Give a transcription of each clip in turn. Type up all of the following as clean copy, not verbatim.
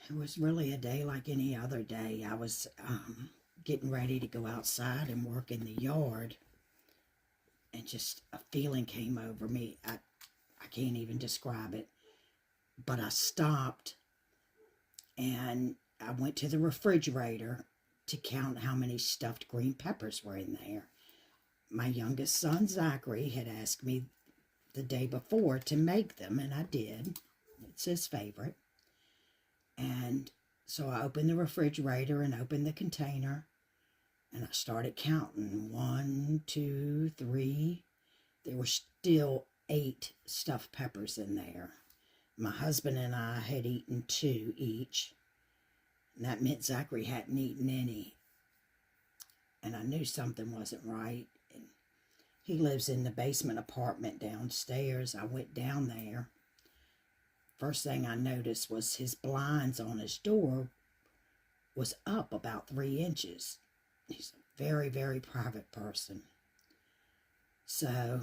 It was really a day like any other day. I was getting ready to go outside and work in the yard, and just a feeling came over me. I can't even describe it, but I stopped and I went to the refrigerator to count how many stuffed green peppers were in there. My youngest son, Zachary, had asked me the day before to make them, and I did. It's his favorite. And so I opened the refrigerator and opened the container, and I started counting. 1, 2, 3. There were still 8 stuffed peppers in there. My husband and I had eaten 2 each, and that meant Zachary hadn't eaten any. And I knew something wasn't right. And he lives in the basement apartment downstairs. I went down there. First thing I noticed was his blinds on his door was up about 3 inches. He's a very, very private person. So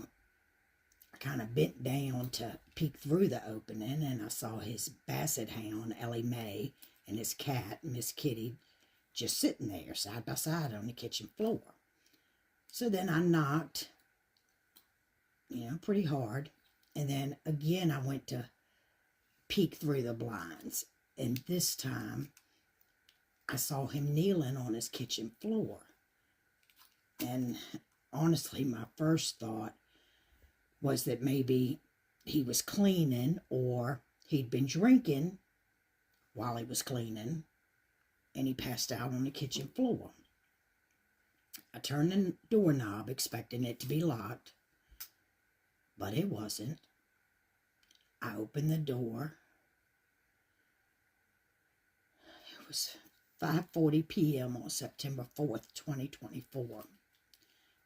I kind of bent down to peek through the opening, and I saw his basset hound, Ellie Mae, and his cat, Miss Kitty, just sitting there side by side on the kitchen floor. So then I knocked, pretty hard. And then again I went to peek through the blinds. And this time I saw him kneeling on his kitchen floor. And honestly, my first thought was that maybe he was cleaning, or he'd been drinking while he was cleaning and he passed out on the kitchen floor. I turned the doorknob expecting it to be locked, but it wasn't. I opened the door. It was 5:40 p.m. on September 4th, 2024,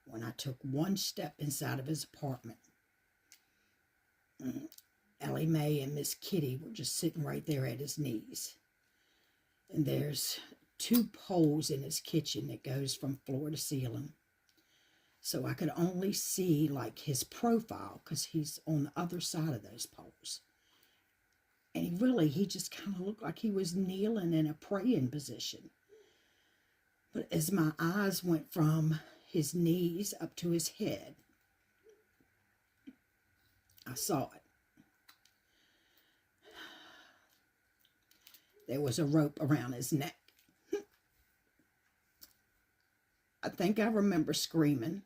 when I took one step inside of his apartment. Ellie Mae and Miss Kitty were just sitting right there at his knees. And there's 2 poles in his kitchen that goes from floor to ceiling. So I could only see like his profile, because he's on the other side of those poles. And he just kind of looked like he was kneeling in a praying position. But as my eyes went from his knees up to his head, I saw it. There was a rope around his neck. I think I remember screaming,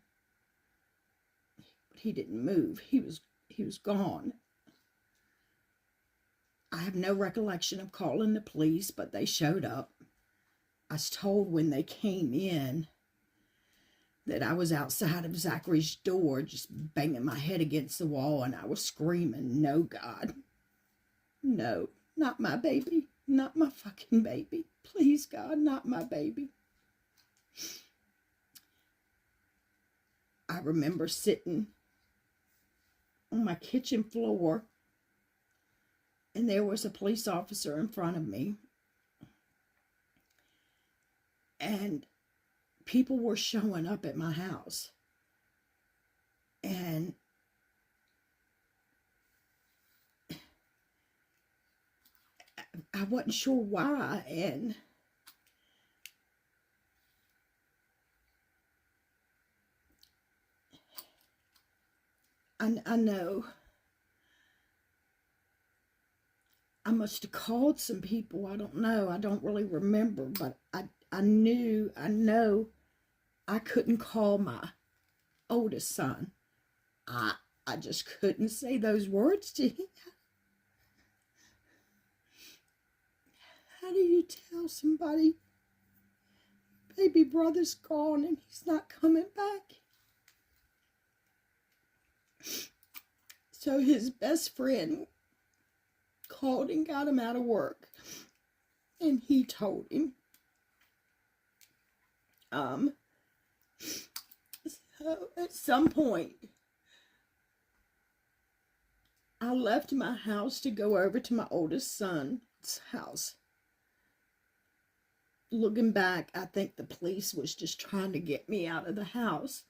but he didn't move. He was gone. I have no recollection of calling the police, but they showed up. I was told when they came in that I was outside of Zachary's door, just banging my head against the wall, and I was screaming, "No, God. No, not my baby. Not my fucking baby. Please, God, not my baby." I remember sitting on my kitchen floor, and there was a police officer in front of me, and people were showing up at my house, and I wasn't sure why. And I know I must have called some people. I don't know. I don't really remember, but I know I couldn't call my oldest son. I just couldn't say those words to him. How do you tell somebody baby brother's gone and he's not coming back? So his best friend called and got him out of work, and he told him. So at some point, I left my house to go over to my oldest son's house. Looking back, I think the police was just trying to get me out of the house,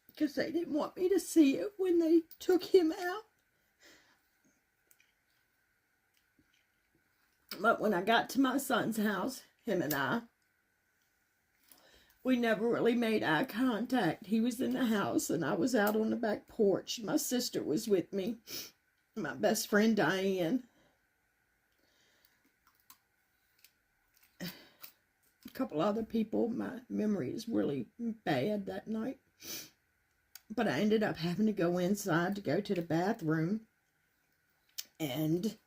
because they didn't want me to see it when they took him out. But when I got to my son's house, him and we never really made eye contact. He was in the house and I was out on the back porch. My sister was with me, my best friend Diane. A couple other people. My memory is really bad that night. But I ended up having to go inside to go to the bathroom. And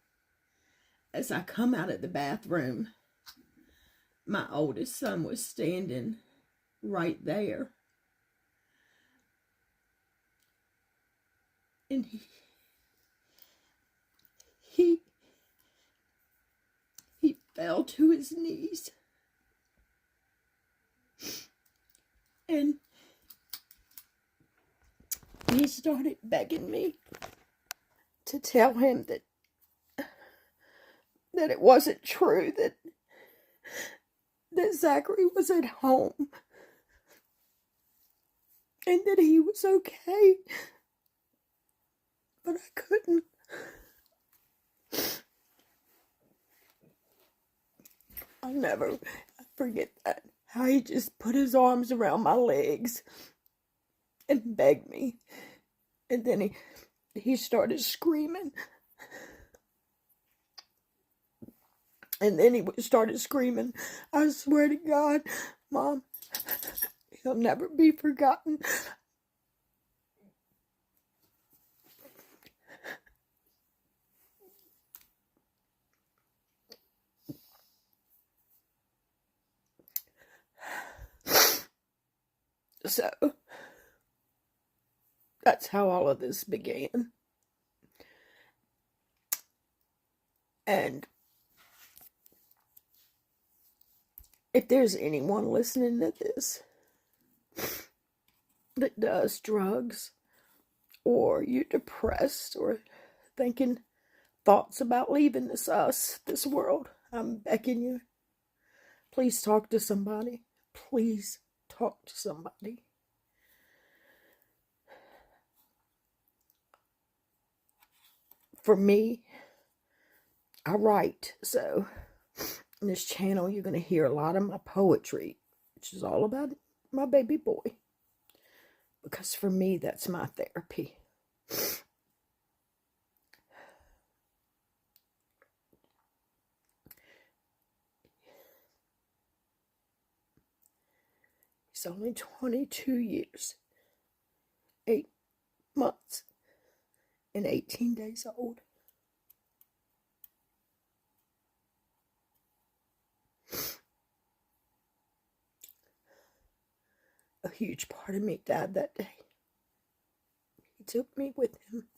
as I come out of the bathroom, my oldest son was standing right there. And he fell to his knees. And he started begging me to tell him that it wasn't true, that Zachary was at home and that he was okay. But I couldn't. I'll never forget that. How he just put his arms around my legs and begged me. And then he started screaming. And then he started screaming, "I swear to God, Mom, he'll never be forgotten." So, that's how all of this began. And if there's anyone listening to this that does drugs, or you're depressed, or thinking thoughts about leaving this world, I'm begging you, please talk to somebody. Please talk to somebody. For me, I write, so in this channel you're going to hear a lot of my poetry, which is all about my baby boy, because for me that's my therapy. He's only 22 years, 8 months, and 18 days old. A huge part of me died that day. He took me with him.